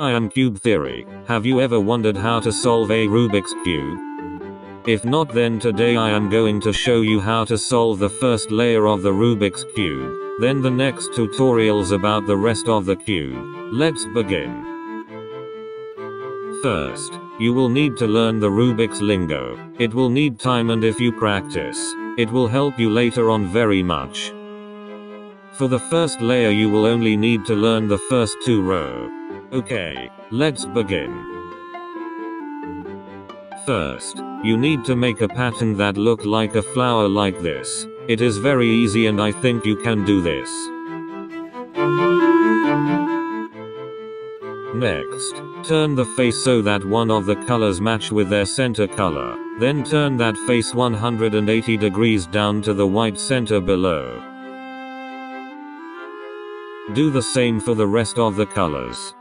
I am Cube Theory. Have you ever wondered how to solve a Rubik's Cube? If not, then today I am going to show you how to solve the first layer of the Rubik's Cube, then the next tutorials about the rest of the cube. Let's begin. First, you will need to learn the Rubik's lingo. It will need time, and if you practice, it will help you later on very much. For the first layer you will only need to learn the first 2 rows. Okay, let's begin. First, you need to make a pattern that look like a flower like this. It is very easy and I think you can do this. Next, turn the face so that one of the colors match with their center color. Then turn that face 180 degrees down to the white center below. Do the same for the rest of the colors.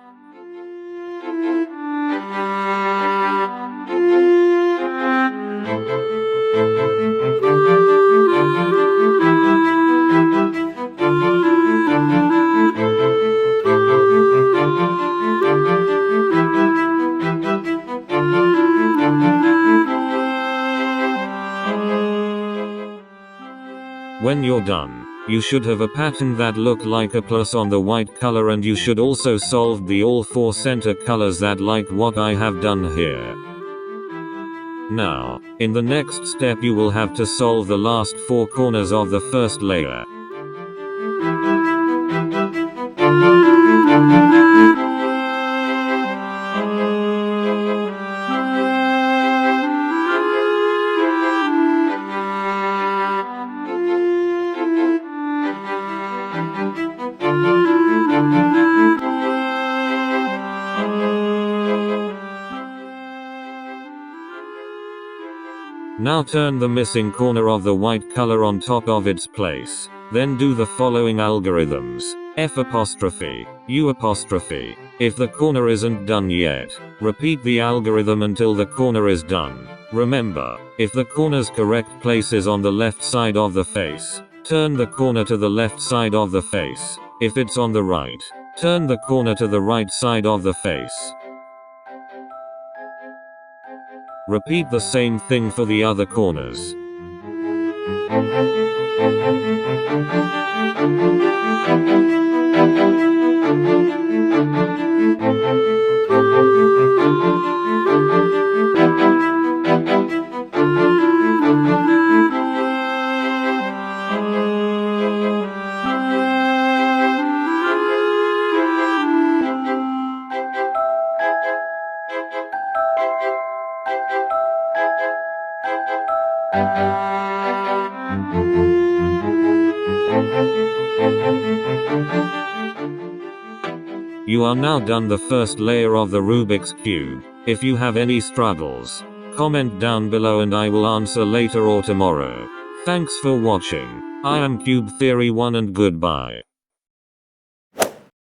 When you're done, you should have a pattern that look like a plus on the white color, and you should also solve the all 4 center colors that like what I have done here. Now, in the next step you will have to solve the last 4 corners of the first layer. Now turn the missing corner of the white color on top of its place. Then do the following algorithms. F', U'. If the corner isn't done yet, repeat the algorithm until the corner is done. Remember, if the corner's correct place is on the left side of the face, turn the corner to the left side of the face. If it's on the right, turn the corner to the right side of the face. Repeat the same thing for the other corners. You are now done the first layer of the Rubik's Cube. If you have any struggles, comment down below and I will answer later or tomorrow. Thanks for watching. I am Cube Theory 1 and goodbye.